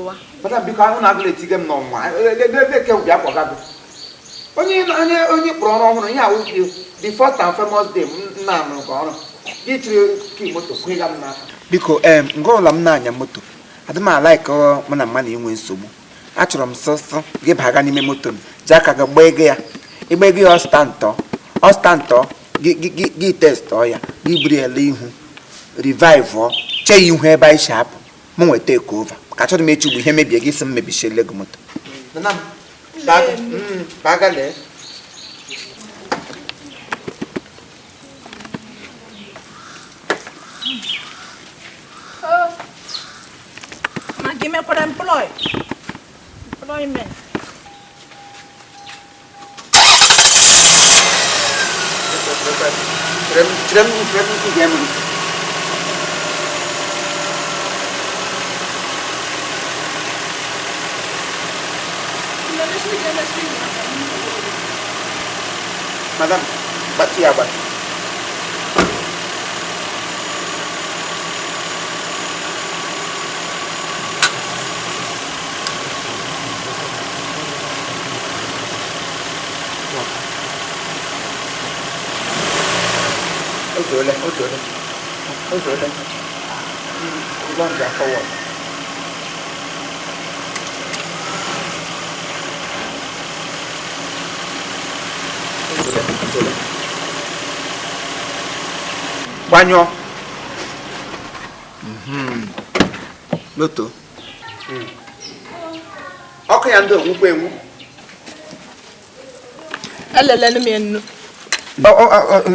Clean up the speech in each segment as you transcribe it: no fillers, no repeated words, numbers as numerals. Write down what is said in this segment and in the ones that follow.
tụwa. Madam, biko ahụ na-agụla etige m n'ọnwa. Eke bịa kpọga gị. Onye kpọrọ ọrụ ọhụrụ ihe awụ the first and famous day m na-anụ nke ọrụ. Gị chiri ki moto kwega m n'aka. Biko nga ụlọ m na-anya moto. Adị m alaik mụ na mmadụ inwe nsogbu. Achọrọ m sọsọ gị baga n'ime moto m ji aka gị gbaa ego ya. Ịgba ego ya ọstantọ gị testọ ya gị buru ele ihu revive chee ya ihu ebe anyị si apụ m nweta eko ova ka achọrọ m echigbu ihe mebie gị si m mebichiele gị moto. Ma gị mekwara employment. Tirem game. Madam, bati ya bati. Ôi trời ơi. Con ra forward. Banyo. Loto. Ọkụ ya ndị ogwukwe enwu. Elelele m enu.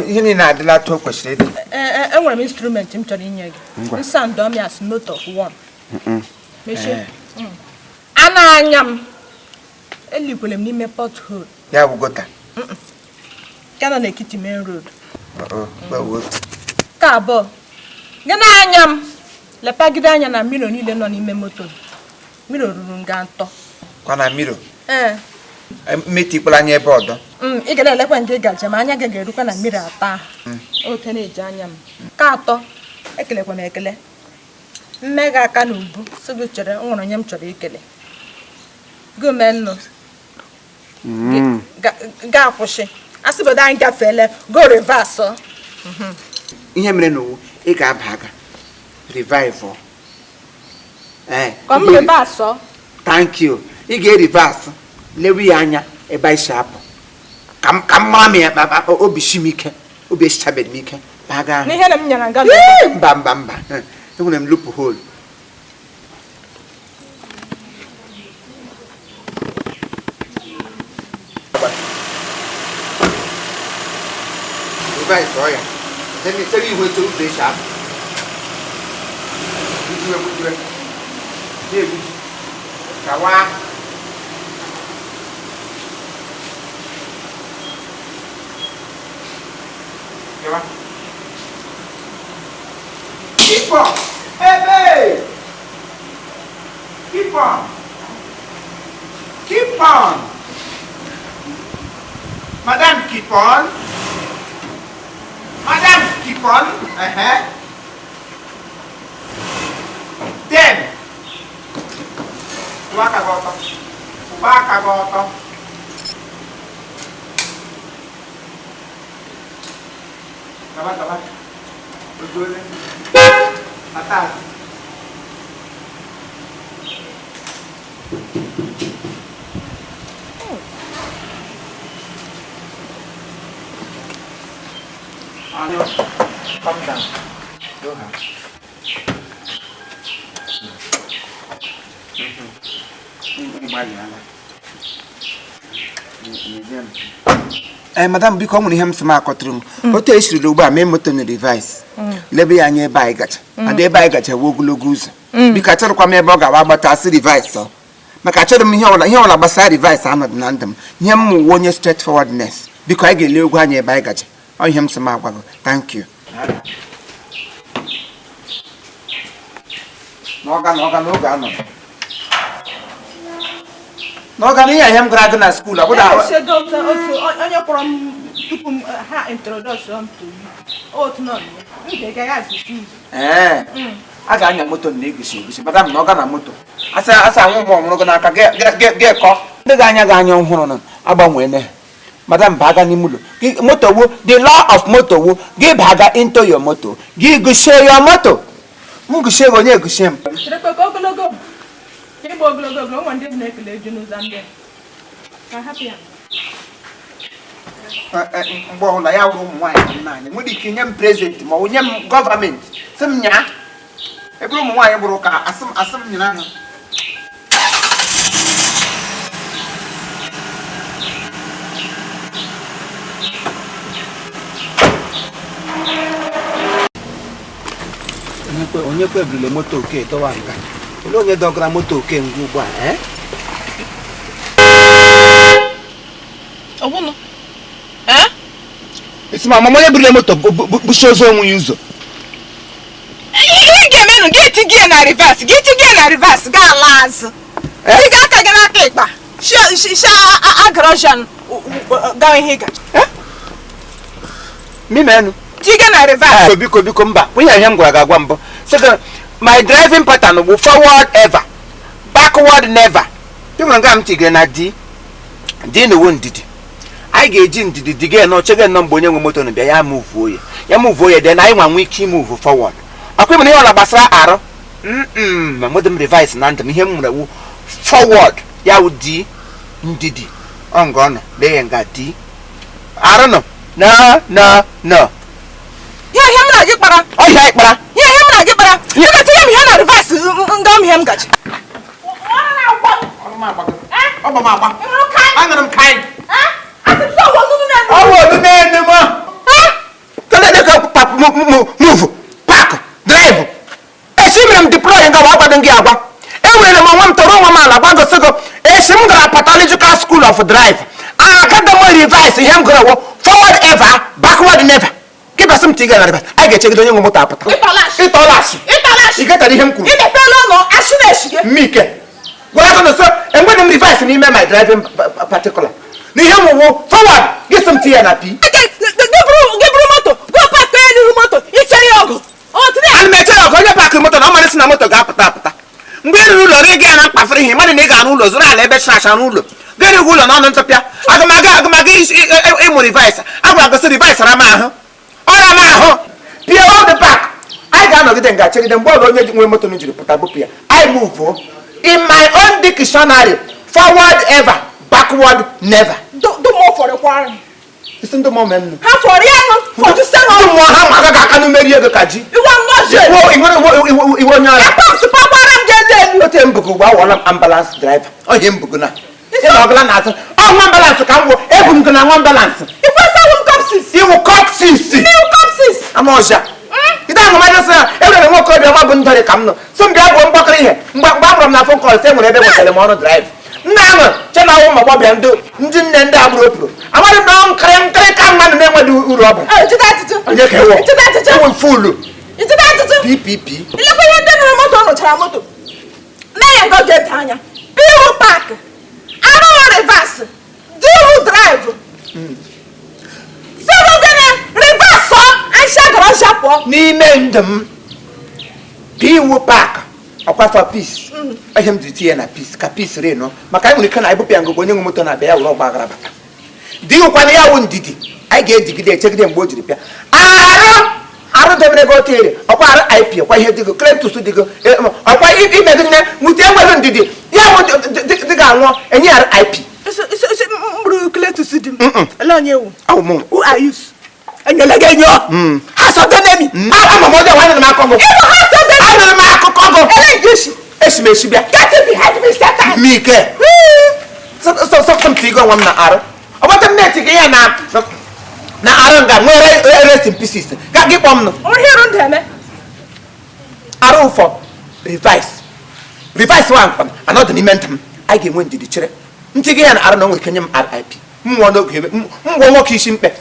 Ihe niile adịla atụ o kwesịrị ịdị. Enwere m instrument m chọrọ inye gị. Nsandom ya as note of one. Mechie. Ana anya m. Elikwele m n'ime pothole. Ya bụ gota. Ya nọ n'Ekiti main road. Ka abụọ. Gị na-anya m. Lepagide anya na mmiri niile nọ n'ime moto. Mmiri ruru nga ntọ. Kwa na mmiri? Metikpala anya ebe ọdọ. Ị ga na-elekwa ndị gaje ma anya gị ga-erukwa na mmiri ata. Ote na-eji anya m. Ka atọ, ekelekwa m ekele. Mme gị aka n'ubu, sị gị chere nwere onye m chọrọ ikele. Gị menụ. Ga akwụsị. Asị bodo anyị gafeele, go reverse. Ihe mere n'owu, ị ga-aba aga. Revive. Come reverse. Thank you. Ị ga-reverse. Lewe ya anya ebe anyị si apụ. Ka m mara m ya obi shi m ike. Obi esichabeghị m ike. Baga. N'ihe na m nyara nga mba. Enwere m loophole. Revive ya. Tell you where to play sharp. Kawa. Keep on. Hey, babe. Keep on. Keep on. Madam, keep on. Madam, keep on. Then. Waka goto. Tabat. Betul. Atas. Ayo, calm down. Go ahead. Madam, biko ọ nwere ihe m sị m akọtụrụ m otu esirila ugbu a mee moto na revise lebe ya anya ebe anyị gacha adị ebe anyị gacha wee ogologo ụzọ biko achọrọkwa m ebe ọ ga-awa agbata asị revise maka achọrọ m ihe ọbụla gbasara revise anọdụ na ndụ m ihe m wụ onye straight forwardness biko anyị ga-ele egwu anya ebe anyị gacha ọ ihe m sị m agwago thank you n'oge anọ n'oge ihe ihe m gara aga na skuul ọbụda onye kpọrọ m tupu ha introduction to you otu nọ a ga-anya moto na egosi madam na ọ ga na moto asa anwụ ụmụ ọhụrụ gị n'aka gị kọ ndị ga-anya gị anya ọhụrụ nọ agbanwee ne madam baga n'ime ụlọ moto wo the law of moto wo gị baga into your moto gị gusie your moto m gusie gị onye egusie m mgbe ọbụla ya wụrụ ụmụ nwaanyị naanị nwere ike nye m prezidenti ma ọ nye m gọọmenti sị m nyaa ebere ụmụ nwaanyị bụrụ ka asị m nyere ahụ onye kwebirile moto oke dọwa nga olee onye dọgara moto oke ngwa ugbu a isi ma mama onye birile moto bụchi ozu onwe ya ụzọ ihe ga-emenụ gị tinye na rivers gaa ala azụ ị ga-aka gị n'aka ịkpa sha agrọshan gawa ihe gacha mimenu tinye na rivers biko mba ihe m gwara gị agwa mbụ my driving pattern bụ forward ever backward never ịnwere nga m tigere na di na owo ndidi anyị ga-eji ndidi diga nọ chege nọ mgbe onye nwe moto na bịa ya move oye then anyị nwe ike move forward akwa ịmụ na ihe ọla gbasara arụ ma modem revise na ndụ m ihe m nwere wu forward ya wụ di ndidi ọ nga ọ nọ lee ya nga di arụ nọ no ihe m na gị kpara ọhịa anyị kpara ihe m na gị kpara ị ga-etinye m ihe na rivers nga m ihe m gaji aṅụrụ m kaị ọwụ n'elu m move park drive esi mere m deploy nga agbado gị agwa enwere m onwe m tọrọ onwe m ala gbagosogo esi m gara pathological school of drive academy revise ihe m gụrụ wo forward ever backward never kịbasị m tiga na rivers a ga-echegide onye nwe moto apụta ịtọlashi ị gatara ihe m kwuru mmike gwara gị nso enwere m revise n'ime my driving particular n'ihe mwụwụ forward gị sị m tinye na p buru moto go park n'ihu moto ichere ọgụ ana m echere ọgụ onye paakị moto na ọ marịsị na moto ga-apụta apụta mgbe ị ruru ụlọ gị gaa na mkpafere ihe mmadụ na ị ga-arụ ụlọ zụrụ ala ebe chacha n'ụlọ gịrị gị ụlọ n'ọnụ ntụpịa agụmaga ịmụ rivise agwa gosi rivise rama ahụ ọrama ahụ pịa old park anyị ga-anọgide nga chegide mgbe ọrụ onye nwe moto jiri pụta bụpụ ya anyị move in my own dictionary forward ever backward never isi ndị mmụọ mmemme ha fọrọ ya nọ ndị mmụọ ha ma agaghị aka n'umeri ego ka ji iwe onye agha ote mbugo gba awọla m ambulance driver ohe mbugo na ịna ọgụla na-azụ ọnwa ambulance ka m gwụ ebu m gị na nwa ambulance iwu copsis ama ọzọ ide ahụ mmadụ sị na enwere nwoke obi ọma bụ ndọrị ka m nọ so m bịa bụ mgbakọrọ ihe mgbe agbụrụ m na fon kọl e nwere ebe nwetara m ọrụ drive nna ahụ chenawụ ma gbọbịa ndị nne ndị agbụrụ opuru amadị na nkịrị ka mmadụ na-enweghị uru ọ bụ onye ka ewe fulu ppp ilekwa ndị nụrụ moto ọ nụchara moto mee ya ngoge dị anya iwu paakị arụghị rivers diru drive sịrụ gịnị rivers ọ aisha gara ọsha pụọ n'ime ndụ m iwu paakị ọkwafa peace ihe m ji tinye na peace ka peace re nọ maka anyị nwere ike na ebupụ ya ngụgụ onye nwe moto na-abịa ya wụrụ ọgba aghara bata dị ụkwana ya wụ ndidi anyị ga-edigide echegide mgbe o jiri pịa arụ debere ego otere ọkwa arụ ip ọkwa ihe dịgo krentus dịgo ọkwa imegide nwute enweghị ndidi ya wụ dị ga-anwụọ enye arụ ip mkpụrụ kletus dị m ele onye ewu awụmụ enyela gị enyo ha sọdenemi ama m ọjọọ nwanne m akọgụ anụrụ m akụkọ gụ esi m esi bịa mike sọsọmtigo onwe m na arụ ọgbata m na-etiga ya na arụ nga nwere rest in pieces ka gị kpọm nụ arụ ụfọ revise wa mkpam anọdụ n'ime ntị m anyị ga-enwe ndidi chere ntiga ya na arụ na o nwere ike nye m rip mmụọ n'oge ebe mgwọ nwoke isi mkpe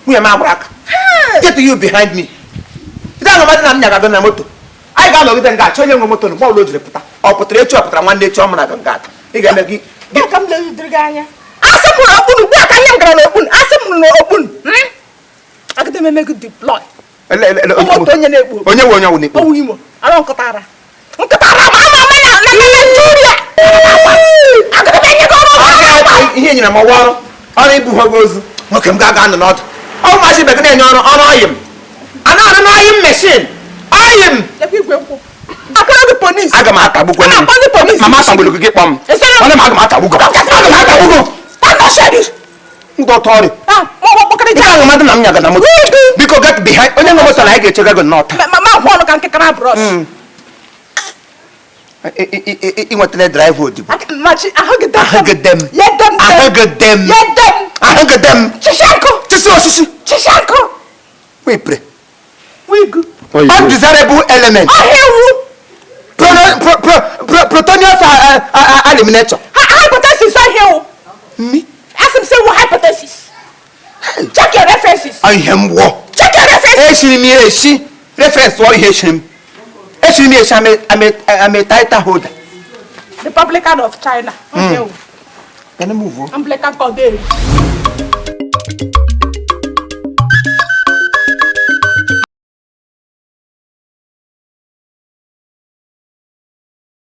nwunye m agbara aka get you behind me ide ahụ mmadụ na m nyaga na moto anyị ga-anọgide nga achọ onye nwe moto na mgbe o jiri pụta ọ pụtara echi ọ pụtara nwanne echi ọ mụ na ga ata ị ga-eme gị asị mụrụ okpunu ugbu a ka nye m gara n'okpunu asị mụrụ n'okpunu agịda ememe gị deploy onye nwe onye ọwụ n'ikpo ọwụ Imo ara nkụtara na Nigeria ihe nyere m ọrụ ibu ha gị ozu nwoke m ga-aga nọ n'ọdụ ọ maazị bekee na-enye ọrụ ọyị m anọghị m ọyị m meshin ọyị m aga m atagbukwe mama atagburu gị kpọm onye m aga m atagbugo ndọta ọrịa nke ahụ mmadụ na m nyaga na moto biko get behind onye nwe moto na anyị ga-echega gị nnọta inwetala drive odibo ahụgide m chisi osisi wepre undesirable element protonious eliminator me check your references. ihe mgwọ Check your references. eshiri m eshi reference ọ ihe eshiri m eshi I'm a title holder. Republican of China. Okay. Can I move? Anglican Conde.